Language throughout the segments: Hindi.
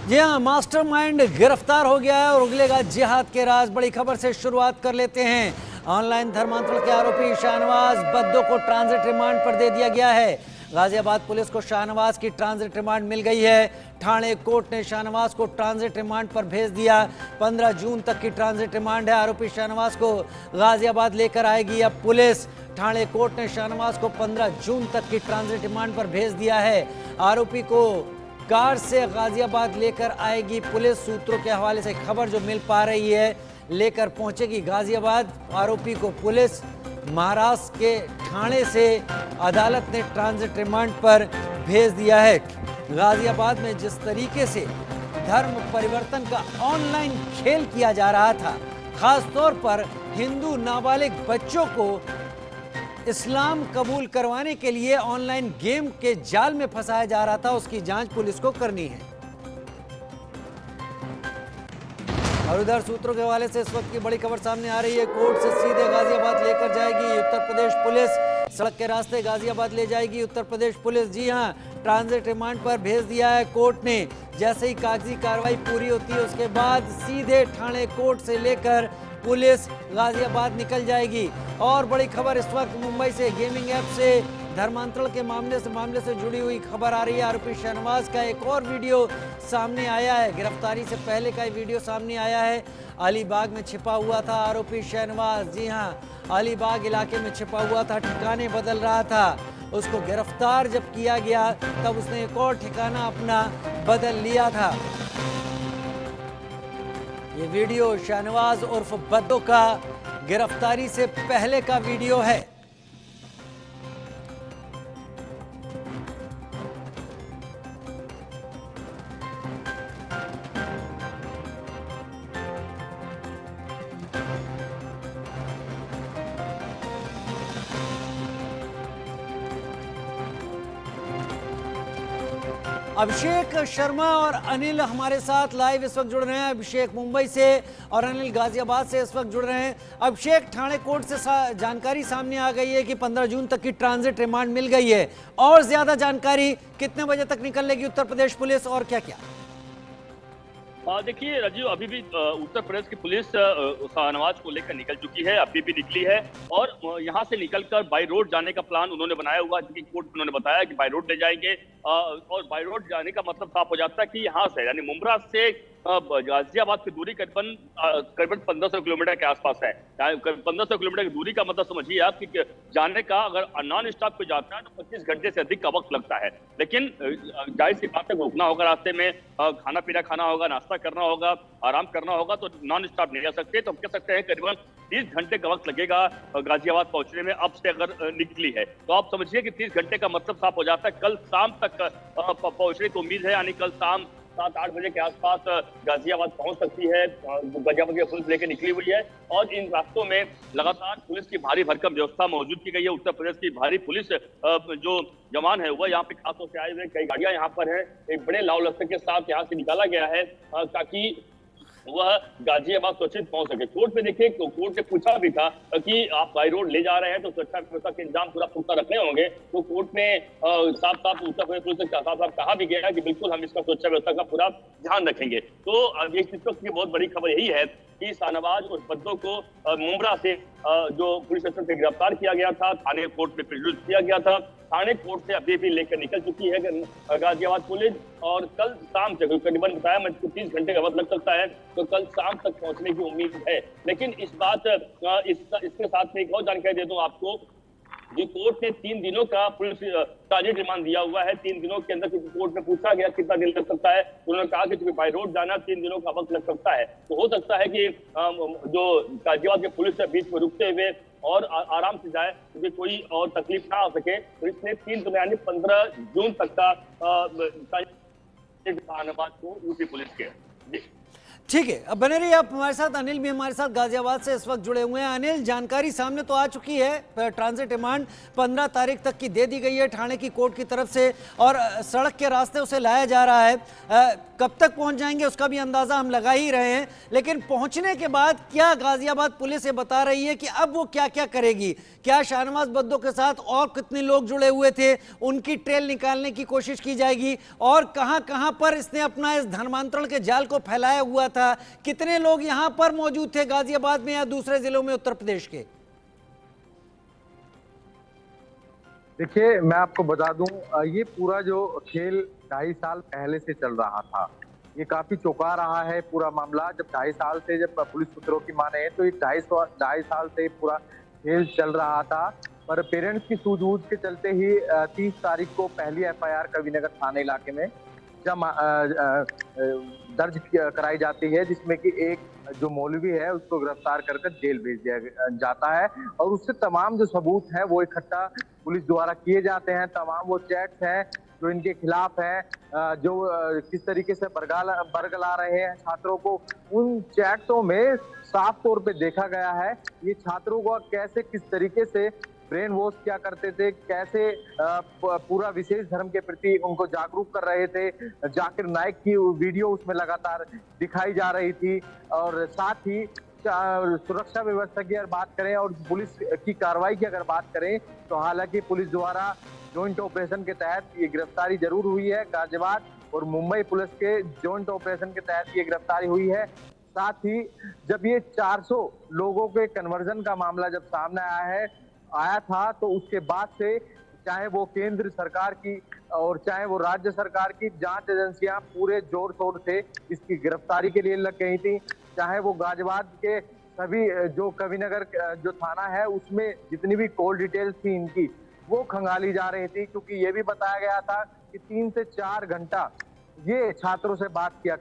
जी हाँ, मास्टरमाइंड गिरफ्तार हो गया है और उगलेगा जिहाद के राज। बड़ी खबर से शुरुआत कर लेते हैं। ऑनलाइन धर्मांतरण के आरोपी शाहनवाज बद्दो को ट्रांजिट रिमांड पर दे दिया गया है। गाजियाबाद पुलिस को शाहनवाज की ट्रांजिट रिमांड मिल गई है। ठाणे कोर्ट ने शाहनवाज को ट्रांजिट रिमांड पर भेज दिया। 15 जून तक की ट्रांजिट रिमांड है। आरोपी शाहनवाज को गाजियाबाद लेकर आएगी अब पुलिस। ठाणे कोर्ट ने शाहनवाज को 15 जून तक की ट्रांजिट रिमांड पर भेज दिया है। आरोपी को कार से गाजियाबाद लेकर आएगी पुलिस। सूत्रों के हवाले से खबर जो मिल पा रही है, लेकर पहुंचेगी गाजियाबाद। आरोपी को पुलिस महाराष्ट्र के ठाणे से अदालत ने ट्रांजिट रिमांड पर भेज दिया है। गाजियाबाद में जिस तरीके से धर्म परिवर्तन का ऑनलाइन खेल किया जा रहा था, खासतौर पर हिंदू नाबालिग बच्चों को इस्लाम कबूल करवाने के लिए ऑनलाइन गेम के जाल में फंसाया जा रहा था, उसकी जांच पुलिस को करनी है। और उधर सूत्रों के हवाले से इस वक्त की बड़ी खबर सामने आ रही है। कोर्ट से सीधे गाजियाबाद लेकर जाएगी उत्तर प्रदेश पुलिस। सड़क के रास्ते गाजियाबाद ले जाएगी उत्तर प्रदेश पुलिस। जी हां, ट्रांजिट रिमांड पर भेज दिया है कोर्ट ने। जैसे ही कागजी कार्रवाई पूरी होती है, उसके बाद सीधे ठाणे कोर्ट से लेकर पुलिस गाजियाबाद निकल जाएगी। और बड़ी खबर इस वक्त मुंबई से, गेमिंग ऐप से धर्मांतरण के मामले से जुड़ी हुई खबर आ रही है। आरोपी शाहनवाज का एक और वीडियो सामने आया है। गिरफ्तारी से पहले का वीडियो सामने आया है। अलीबाग में छिपा हुआ था आरोपी शाहनवाज। जी हां, अलीबाग इलाके में छिपा हुआ था, ठिकाने बदल रहा था। उसको गिरफ्तार जब किया गया तब उसने एक और ठिकाना अपना बदल लिया था। ये वीडियो शाहनवाज उर्फ बद्दो का गिरफ्तारी से पहले का वीडियो है। अभिषेक शर्मा और अनिल हमारे साथ लाइव इस वक्त जुड़ रहे हैं। अभिषेक मुंबई से और अनिल गाजियाबाद से इस वक्त जुड़ रहे हैं। अभिषेक, ठाणे कोर्ट से जानकारी सामने आ गई है कि 15 जून तक की ट्रांजिट रिमांड मिल गई है। और ज्यादा जानकारी कितने बजे तक निकलेगी उत्तर प्रदेश पुलिस और क्या क्या? देखिए राजीव, अभी भी उत्तर प्रदेश की पुलिस शाहनवाज को लेकर निकल चुकी है, अभी भी निकली है। और यहाँ से निकलकर बाई रोड जाने का प्लान उन्होंने बनाया हुआ है, क्योंकि कोर्ट उन्होंने बताया कि बाई रोड ले जाएंगे। और बाई रोड जाने का मतलब साफ हो जाता है कि यहाँ से, यानी मुमरा से गाजियाबाद की दूरी करीबन 1500 किलोमीटर के आसपास है। 1500 किलोमीटर की दूरी का मतलब समझिए आप कि जाने का अगर नॉन स्टॉप पे जाता है तो 25 घंटे से अधिक का वक्त लगता है। लेकिन जाहिर सी बात है, रुकना होगा रास्ते में, खाना पीना खाना होगा, नाश्ता करना होगा, आराम करना होगा, तो नॉन स्टॉप नहीं जा सकते। तो हम कह सकते हैं करीबन 30 घंटे का वक्त लगेगा गाजियाबाद पहुंचने में, अब से अगर निकली है तो आप समझिए कि 30 घंटे का मतलब साफ हो जाता है। कल शाम तक पहुंचने की उम्मीद है, यानी कल शाम 7-8 बजे के आसपास गाजियाबाद पहुंच सकती है। गाजियाबाद की पुलिस लेकर निकली हुई है और इन रास्तों में लगातार पुलिस की भारी भरकम व्यवस्था मौजूद की गई है। उत्तर प्रदेश की भारी पुलिस जो जवान है वह यहाँ पे खासतौर से आए हुए, कई गाड़ियां यहाँ पर हैं। एक बड़े लाव लश्कर के साथ यहाँ से निकाला गया है ताकि वह गाजियाबाद सुरक्षित पहुंच सके। कोर्ट में देखिए, कोर्ट ने पूछा भी था कि आप बाई रोड ले जा रहे हैं तो सुरक्षा व्यवस्था के इंतजाम पूरा पुख्ता रखने होंगे। तो कोर्ट ने साफ साफ उत्तर प्रदेश पुलिस से साफ कहा भी गया कि बिल्कुल हम इसका सुरक्षा व्यवस्था का पूरा ध्यान रखेंगे। तो इस वक्त की बहुत बड़ी खबर यही है कि शाहनवाज और बद्दो को मुमरा से जो पुलिस स्टेशन से गिरफ्तार किया गया था, थाने कोर्ट में प्रोड्यूस किया गया था। थाने कोर्ट से अभी भी लेकर निकल चुकी है गाजियाबाद पुलिस। और कल शाम तक, करीबन बताया मैं, 30 घंटे का वक्त लग सकता है, तो कल शाम तक पहुंचने की उम्मीद है। लेकिन इसके साथ में एक और जानकारी दे दूं आपको कि कोर्ट ने 3 दिनों का पुलिस ट्रांजिट रिमांड दिया हुआ है। 3 दिनों के अंदर कोर्ट में पूछा गया कितना दिन लग सकता है, उन्होंने कहा कि बाई रोड जाना 3 दिनों का वक्त लग सकता है। तो हो सकता है कि जो गाजियाबाद के पुलिस है बीच में रुकते हुए और आराम से जाए, क्योंकि कोई और तकलीफ ना आ सके। तो इसने 3 दिन यानी 15 जून तक का शाहनवाज को यूपी पुलिस के। ठीक है, अब बने रहिए आप हमारे साथ। अनिल भी हमारे साथ गाजियाबाद से इस वक्त जुड़े हुए हैं। अनिल, जानकारी सामने तो आ चुकी है, ट्रांजिट रिमांड 15 तारीख तक की दे दी गई है ठाणे की कोर्ट की तरफ से और सड़क के रास्ते उसे लाया जा रहा है। कब तक पहुंच जाएंगे उसका भी अंदाजा हम लगा ही रहे हैं, लेकिन पहुंचने के बाद क्या गाजियाबाद पुलिस ये बता रही है कि अब वो क्या क्या करेगी? क्या शाहनवाज बद्दो के साथ और कितने लोग जुड़े हुए थे, उनकी ट्रेल निकालने की कोशिश की जाएगी? और कहां कहां पर इसने अपना इस धर्मांतरण के जाल को फैलाया हुआ था? कितने लोग यहां पर मौजूद थे गाजियाबाद में या दूसरे जिलों में उत्तर प्रदेश के? देखिए, मैं आपको बता दूं, ये पूरा जो खेल 2.5 साल पहले से चल रहा था, ये काफी चौंका रहा है पूरा मामला। जब 2.5 साल से, जब पुलिस सूत्रों की माने तो ये 2.5 साल से पूरा खेल चल रहा था, पर पेरेंट्स की सूझबूझ के चलते ही 30 तारीख को पहली FIR कविनगर थाने इलाके में दर्ज कराई जाती है, जिसमें कि एक जो मौलवी है उसको गिरफ्तार कर जेल भेज दिया जाता है और उससे तमाम जो सबूत हैं वो इकट्ठा पुलिस द्वारा किए जाते हैं। तमाम वो चैट्स हैं जो इनके खिलाफ हैं, जो किस तरीके से बरगला रहे हैं छात्रों को, उन चैट्सों में साफ तौर पे देखा गया है ये छात्रों को कैसे, किस तरीके से ब्रेन वॉश क्या करते थे, कैसे पूरा विशेष धर्म के प्रति उनको जागरूक कर रहे थे। जाकिर नाइक की वीडियो उसमें लगातार दिखाई जा रही थी। और साथ ही सुरक्षा व्यवस्था की अगर बात करें और पुलिस की कार्रवाई की अगर बात करें तो हालांकि पुलिस द्वारा जॉइंट ऑपरेशन के तहत ये गिरफ्तारी जरूर हुई है। गाजियाबाद और मुंबई पुलिस के जॉइंट ऑपरेशन के तहत ये गिरफ्तारी हुई है। साथ ही जब ये 400 लोगों के कन्वर्जन का मामला जब सामने आया था तो उसके बाद से चाहे वो केंद्र सरकार की और चाहे वो राज्य सरकार की जांच एजेंसियां पूरे जोर शोर से इसकी गिरफ्तारी के लिए लग गई थी। चाहे वो गाजियाबाद के सभी जो कविनगर जो थाना है उसमें जितनी भी कॉल डिटेल्स थी इनकी वो खंगाली जा रही थी, क्योंकि ये भी बताया गया था कि 3 से 4 घंटा ये छात्रों से बात किया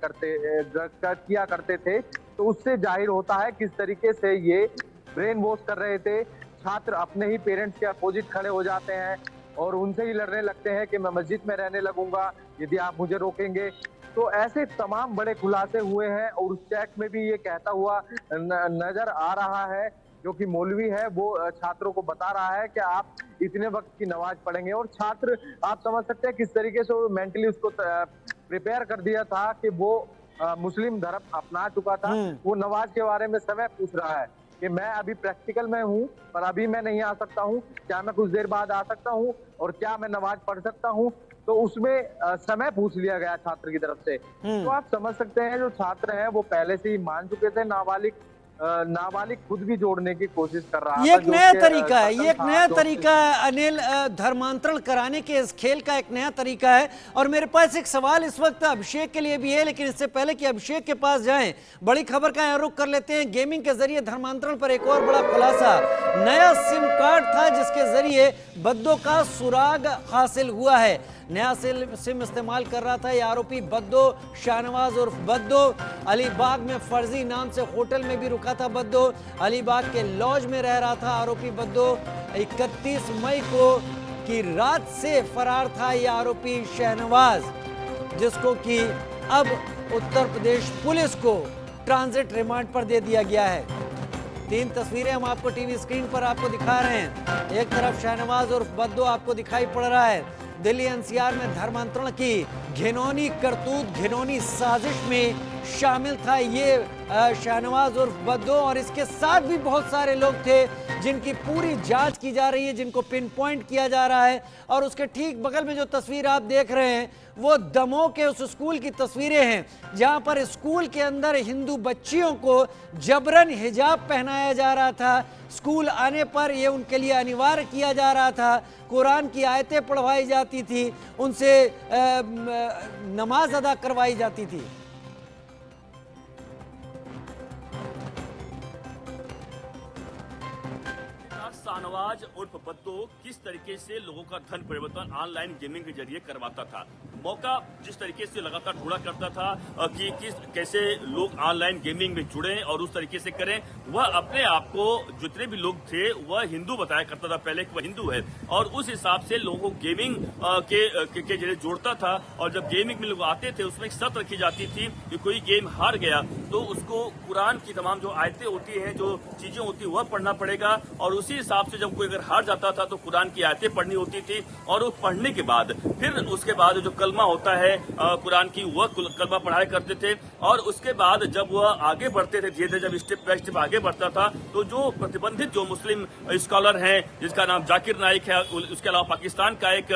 करते थे। तो उससे जाहिर होता है किस तरीके से ये ब्रेन वॉश कर रहे थे। छात्र अपने ही पेरेंट्स के अपोजिट खड़े हो जाते हैं और उनसे ही लड़ने लगते हैं कि मैं मस्जिद में रहने लगूंगा यदि आप मुझे रोकेंगे। तो ऐसे तमाम बड़े खुलासे हुए हैं और उस चैट में भी ये कहता हुआ नजर आ रहा है, जो कि मौलवी है वो छात्रों को बता रहा है कि आप इतने वक्त की नमाज पढ़ेंगे। और छात्र, आप समझ सकते हैं किस तरीके से मेंटली उसको प्रिपेयर कर दिया था कि वो मुस्लिम धर्म अपना चुका था। वो नमाज के बारे में समय पूछ रहा है कि मैं अभी प्रैक्टिकल में हूँ पर अभी मैं नहीं आ सकता हूँ, क्या मैं कुछ देर बाद आ सकता हूँ और क्या मैं नमाज पढ़ सकता हूँ। तो उसमें समय पूछ लिया गया छात्र की तरफ से। तो आप समझ सकते हैं जो छात्र हैं वो पहले से ही मान चुके थे। नाबालिग खुद भी जोड़ने की कोशिश कर रहा था। ये एक नया तरीका है, ये एक नया तरीका है अनिल, धर्मांतरण कराने के इस खेल का एक नया तरीका है। और मेरे पास एक सवाल इस वक्त अभिषेक के लिए भी है, लेकिन इससे पहले कि अभिषेक के पास जाएं, बड़ी खबर का यहाँ रुख कर लेते हैं। गेमिंग के जरिए धर्मांतरण पर एक और बड़ा खुलासा, नया सिम कार्ड था जिसके जरिए बद्दो का सुराग हासिल हुआ है। नया सिम इस्तेमाल कर रहा था ये आरोपी बद्दो, शाहनवाज उर्फ बद्दो। अलीबाग में फर्जी नाम से होटल में भी रुका था बद्दो, अलीबाग के लॉज में रह रहा था आरोपी बद्दो। 31 मई को की रात से फरार था ये आरोपी शाहनवाज, जिसको कि अब उत्तर प्रदेश पुलिस को ट्रांजिट रिमांड पर दे दिया गया है। 3 तस्वीरें हम आपको टीवी स्क्रीन पर आपको दिखा रहे हैं। एक तरफ शाहनवाज उर्फ बद्दो आपको दिखाई पड़ रहा है। दिल्ली NCR में धर्मांतरण की घिनौनी करतूत, घिनौनी साजिश में शामिल था ये शाहनवाज उर्फ बद्दो। और इसके साथ भी बहुत सारे लोग थे जिनकी पूरी जांच की जा रही है, जिनको पिन पॉइंट किया जा रहा है। और उसके ठीक बगल में जो तस्वीर आप देख रहे हैं वो दमोह के उस स्कूल की तस्वीरें हैं जहां पर स्कूल के अंदर हिंदू बच्चियों को जबरन हिजाब पहनाया जा रहा था। स्कूल आने पर ये उनके लिए अनिवार्य किया जा रहा था, कुरान की आयतें पढ़वाई जाती थी, उनसे नमाज अदा करवाई जाती थी। शाहनवाज उर्फ बद्दो किस तरीके से लोगों का धन परिवर्तन ऑनलाइन गेमिंग के जरिए करवाता था, मौका जिस तरीके से लगातार ढूंढा करता था कि कैसे लोग ऑनलाइन गेमिंग में जुड़े और उस तरीके से करें। वह अपने आप को जितने भी लोग थे वह हिंदू बताया करता था पहले कि वह हिंदू है, और उस हिसाब से लोगों को गेमिंग के जरिए जोड़ता था। और जब गेमिंग में लोग आते थे उसमें एक शर्त रखी जाती थी कि कोई गेम हार गया तो उसको कुरान की तमाम जो आयतें होती हैं, जो चीजें होती है वह पढ़ना पड़ेगा। और उसी हिसाब से जब कोई अगर हार जाता था तो कुरान की आयतें पढ़नी होती थी, और वो पढ़ने के बाद फिर उसके बाद जो कल कलमा होता है कुरान की, वह कलमा पढ़ाया करते थे। और उसके बाद जब वह आगे बढ़ते थे, धीरे धीरे जब स्टेप बाय स्टेप आगे बढ़ता था, तो जो प्रतिबंधित जो मुस्लिम स्कॉलर हैं, जिसका नाम जाकिर नाइक है, उसके अलावा पाकिस्तान का एक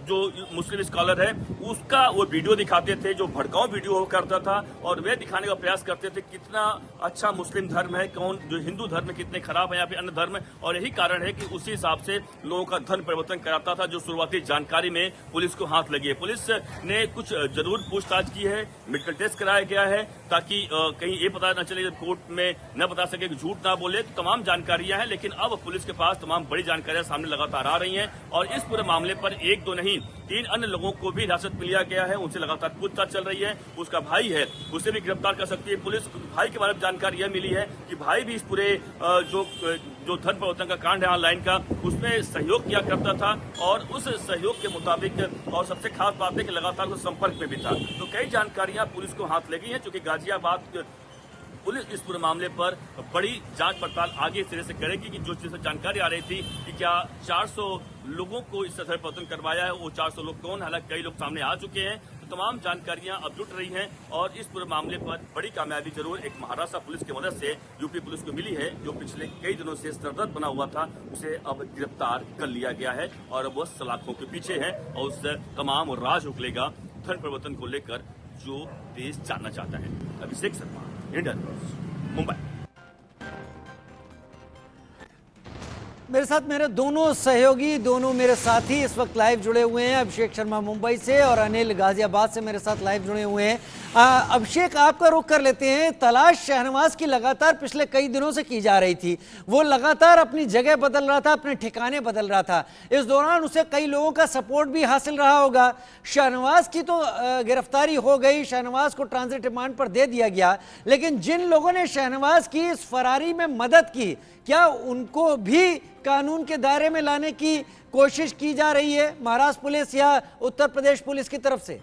जो मुस्लिम स्कॉलर है, उसका वो वीडियो दिखाते थे, जो भड़काऊ वीडियो करता था, और वे दिखाने का प्रयास करते थे कितना अच्छा मुस्लिम धर्म है, कौन जो हिंदू धर्म कितने खराब है या फिर अन्य धर्म। और यही कारण है कि उसी हिसाब से लोगों का धर्म परिवर्तन कराता था, जो शुरुआती जानकारी में पुलिस को हाथ लगी है। पुलिस ने कुछ जरूर पूछताछ की है, मेडिकल टेस्ट कराया गया है, ताकि कहीं ये पता न चले, कोर्ट में न बता सके कि झूठ ना बोले। तो तमाम जानकारियां हैं, लेकिन अब पुलिस के पास तमाम बड़ी जानकारियां सामने लगातार आ रही हैं। और इस पूरे मामले पर एक दो नहीं, 3 अन्य लोगों को भी हिरासत में लिया गया है, उनसे लगातार पूछताछ चल रही है। उसका भाई है, उसे भी गिरफ्तार कर सकती है पुलिस। भाई के बारे में जानकारी यह मिली है कि भाई भी इस पूरे जो धर्म परिवर्तन का कांड है ऑनलाइन का, उसमें सहयोग किया करता था, और उस सहयोग के मुताबिक, और सबसे खास बात है कि लगातार वो संपर्क में भी था। तो कई जानकारियां पुलिस को हाथ लगी हैं, क्योंकि गाजियाबाद पुलिस इस पूरे मामले पर बड़ी जांच पड़ताल आगे इस तरह से करेगी कि जो चीज जानकारी आ रही थी कि क्या 400 लोगों को इस तरह परिवर्तन करवाया है, वो 400 लोग कौन, हालांकि कई लोग सामने आ चुके हैं। तो तमाम जानकारियां अब जुट रही हैं, और इस पूरे मामले पर बड़ी कामयाबी जरूर एक महाराष्ट्र पुलिस की मदद से यूपी पुलिस को मिली है, जो पिछले कई दिनों से सरदर्द बना हुआ था, उसे अब गिरफ्तार कर लिया गया है, और अब वह सलाखों के पीछे है, और उस तमाम राज उगलेगा धर्म परिवर्तन को लेकर जो देश जानना चाहता है। Abhishek Sharma, Indian news, Mumbai. मेरे साथ मेरे दोनों सहयोगी, दोनों मेरे साथी इस वक्त लाइव जुड़े हुए हैं। अभिषेक शर्मा मुंबई से और अनिल गाजियाबाद से मेरे साथ लाइव जुड़े हुए हैं। अभिषेक, आपका रुख कर लेते हैं। तलाश शहनवाज की लगातार पिछले कई दिनों से की जा रही थी, वो लगातार अपनी जगह बदल रहा था, अपने ठिकाने बदल रहा था। इस दौरान उसे कई लोगों का सपोर्ट भी हासिल रहा होगा। शहनवाज की तो गिरफ्तारी हो गई, शहनवाज को ट्रांजिट रिमांड पर दे दिया गया, लेकिन जिन लोगों ने शहनवाज की इस फरारी में मदद की, क्या उनको भी कानून के दायरे में लाने की कोशिश की जा रही है महाराष्ट्र पुलिस या उत्तर प्रदेश पुलिस की तरफ से?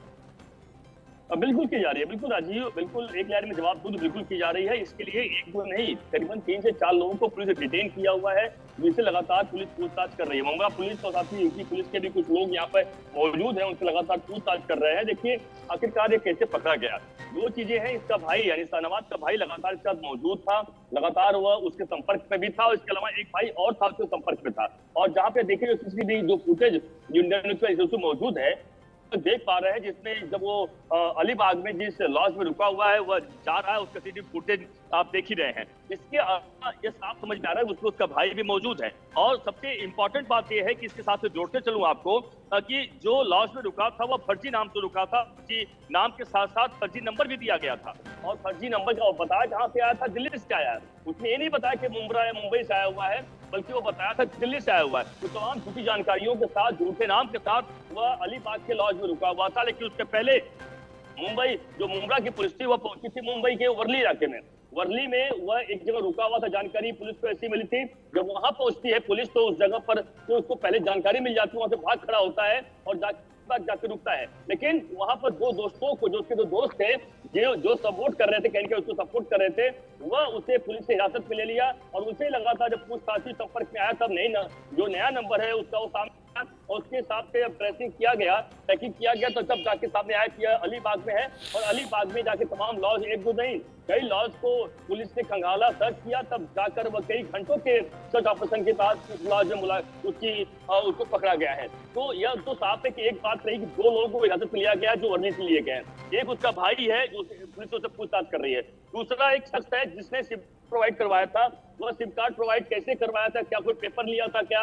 बिल्कुल की जा रही है, बिल्कुल राजीव, बिल्कुल एक लाइन में जवाब दूं तो बिल्कुल की जा रही है। इसके लिए एक दो नहीं, करीबन 3 से 4 लोगों को पुलिस ने डिटेन किया हुआ है, जिनसे लगातार पुलिस पूछताछ कर रही है। मुंबई पुलिस और साथ ही यूपी पुलिस के भी कुछ लोग यहाँ पर मौजूद हैं, उनसे लगातार पूछताछ कर रहे हैं। देखिए आखिरकार ये कैसे पकड़ा गया। 2 चीजें हैं, इसका भाई यानी शहनवाज का भाई लगातार इसके साथ मौजूद था, लगातार वह उसके संपर्क में भी था, और इसके अलावा एक भाई और था उसके संपर्क में था। और जहाँ पे देखिए सीसीटीवी जो फुटेज मौजूद है, तो देख पा रहे हैं, जिसमें जब वो अलीबाग में जिस लॉज में रुका हुआ है वह जा रहा है, उसका सीसीटीवी फुटेज आप देख ही रहे हैं। इसके अलावा ये साफ समझ में आ रहा है उसमें उसका भाई भी मौजूद है। और सबसे इंपॉर्टेंट बात यह है कि इसके साथ से जोड़ते चलूं आपको कि जो लॉज में रुका था वह फर्जी नाम से रुका था, फर्जी नाम के साथ साथ फर्जी नंबर भी दिया गया था। और फर्जी नंबर बताया जहाँ से आया था, दिल्ली से आया है। उसने ये नहीं बताया कि मुंबई से आया हुआ है, बल्कि वो बताया था दिल्ली से आया हुआ है। तो तमाम झूठी जानकारियों के साथ, झूठे नाम के साथ वह अलीबाग के लॉज में रुका हुआ था। लेकिन उसके पहले मुंबई जो मुंब्रा की पुलिस थी वह पहुंची थी मुंबई के वर्ली इलाके में। वर्ली में वह एक जगह रुका हुआ था, जानकारी पुलिस को ऐसी मिली थी। जब वहां पहुंचती है पुलिस तो उस जगह पर तो उसको पहले जानकारी मिल जाती है, वहां से भाग खड़ा होता है और जाकर रुकता है। लेकिन वहां पर 2 दोस्तों को, जो उसके 2 दोस्त थे, जो सपोर्ट कर रहे थे, कहीं उसको सपोर्ट कर रहे थे, वह उसे पुलिस से हिरासत में ले लिया। और उसे लगा था जब पूछताछ संपर्क में आया तब नहीं ना, जो नया नंबर है उसका वो सामने, और उसके हिसाब से ट्रेसिंग किया गया, तहकीक किया गया, तो तब जाके सामने आया कि अलीबाग में है। और अलीबाग में जाके तमाम लॉज, एक दो नहीं कई लॉज को पुलिस ने खंगाला, सर्च किया, तब जाकर वह कई घंटों के सर्च ऑपरेशन के बाद उस लॉज में उसको पकड़ा गया है। तो यह तो साफ है कि एक बात रही कि 2 लोगों को हिरासत में लिया गया है, जो वर्ली से लिए गए हैं। एक उसका भाई है जो पुलिस उससे पूछताछ कर रही है, दूसरा एक शख्स है जिसने सिम प्रोवाइड करवाया था। वह सिम कार्ड प्रोवाइड कैसे करवाया था, क्या कोई पेपर लिया था क्या,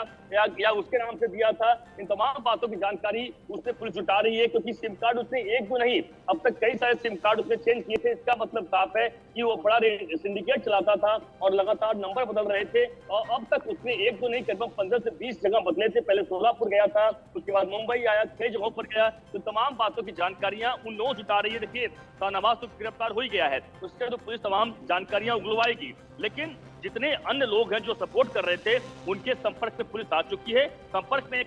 या उसके नाम से दिया था, इन तमाम बातों की जानकारी उसने पुलिस जुटा रही है। क्योंकि सिम कार्ड उसने एक दो नहीं, अब तक कई सारे सिम कार्ड उसने चेंज किए थे। इसका मतलब साफ है कि वो बड़ा सिंडिकेट चलाता था और लगातार नंबर बदल रहे थे। और अब तक उसने एक दो नहीं, करीबन 15 से 20 जगह बदले थे। पहले सोलापुर गया था, उसके बाद मुंबई आया, 6 जगहों पर गया। तो तमाम बातों की जानकारियां उन लोगों जुटा रही है। देखिए शहनवाज तो गिरफ्तार हो ही गया है, उसके तो पुलिस तमाम जानकारियां उगलवाएगी, लेकिन जितने अन्य लोग हैं जो सपोर्ट कर रहे थे उनके संपर्क में पुलिस आ चुकी है। संपर्क में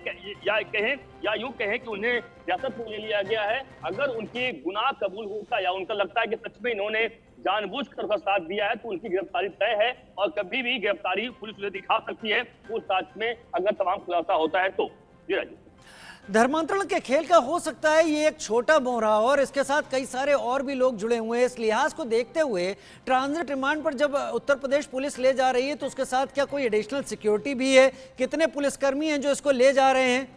या यूं कहें कि उन्हें हिरासत में ले लिया गया है। अगर उनकी गुनाह कबूल होता या उनका लगता है कि सच में इन्होंने जानबूझकर उसका साथ दिया है, तो उनकी गिरफ्तारी तय है। और कभी भी गिरफ्तारी पुलिस उन्हें दिखा सकती है पूछताछ में, अगर तमाम खुलासा होता है तो। जी राजीव। धर्मांतरण के खेल का हो सकता है ये एक छोटा मोहरा और इसके साथ कई सारे और भी लोग जुड़े हुए हैं। इस लिहाज को देखते हुए ट्रांजिट रिमांड पर जब उत्तर प्रदेश पुलिस ले जा रही है तो उसके साथ क्या कोई एडिशनल सिक्योरिटी भी है? कितने पुलिसकर्मी हैं जो इसको ले जा रहे हैं?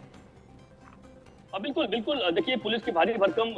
बिल्कुल बिल्कुल, देखिए पुलिस की भारी भरकम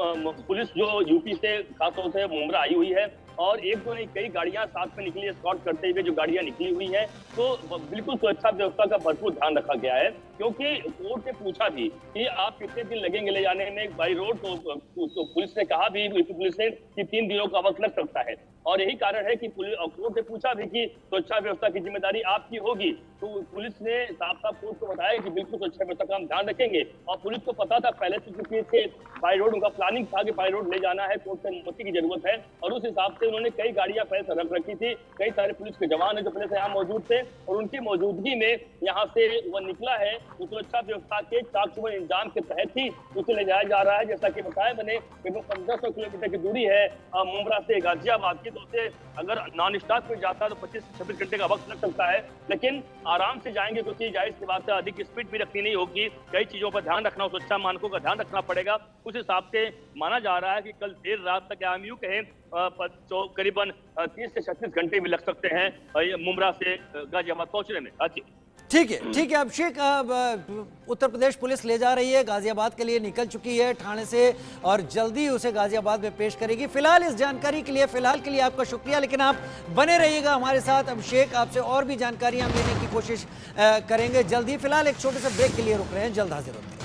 पुलिस जो यूपी से खासतौर से मुमरा आई हुई है और एक दो नहीं कई गाड़ियां साथ में निकली, स्कॉट करते हुए जो गाड़ियां निकली हुई हैं, तो बिल्कुल सुरक्षा व्यवस्था का भरपूर ध्यान रखा गया है। क्योंकि कोर्ट ने पूछा भी कि आप कितने दिन लगेंगे ले जाने में बाई रोड, तो पुलिस ने कहा भी, यूपी पुलिस ने, कि 3 दिनों का वक्त लग सकता है। और यही कारण है कि कोर्ट ने पूछा भी कि सुरक्षा व्यवस्था की जिम्मेदारी आपकी होगी, तो पुलिस ने साफ साफ कोर्ट को बताया कि बिल्कुल सुरक्षा व्यवस्था का हम ध्यान रखेंगे। और पुलिस को पता था पहले से, क्योंकि बाई रोड उनका प्लानिंग था कि बाई रोड ले जाना है, कोर्ट से अनुमति की जरूरत है, और उस हिसाब से उन्होंने कई गाड़ियां पहले से रख रखी थी। कई सारे पुलिस के जवान है जो पहले से यहाँ मौजूद थे और उनकी मौजूदगी में यहाँ से वह निकला है। तो सुरक्षा व्यवस्था के चाक-चौबंद इंतजाम के तहत ही उसे ले जाया जा रहा है। जैसा कि बताया मैंने, करीब 1500 किलोमीटर की दूरी है मुमरा से गाजियाबाद की, तो उसे अगर नॉन स्टॉप में जाता है तो 25 से 26 घंटे का वक्त लग सकता है, लेकिन आराम से जाएंगे क्योंकि जाहिर सी बात है अधिक स्पीड भी रखनी नहीं होगी, कई चीजों पर ध्यान रखना, सुरक्षा मानकों का ध्यान रखना पड़ेगा। उस हिसाब से माना जा रहा है कि कल देर रात तक, हम यूं कहें करीबन 30 से 36 घंटे भी लग सकते हैं मुमरा से गाजियाबाद पहुंचने में। ठीक है अभिषेक, उत्तर प्रदेश पुलिस ले जा रही है, गाजियाबाद के लिए निकल चुकी है ठाणे से और जल्दी उसे गाजियाबाद में पेश करेगी। फिलहाल इस जानकारी के लिए आपका शुक्रिया, लेकिन आप बने रहिएगा हमारे साथ। अभिषेक, आपसे और भी जानकारियां लेने की कोशिश करेंगे जल्दी। फिलहाल एक छोटे से ब्रेक के लिए रुक रहे हैं, जल्द हाजिर होते हैं।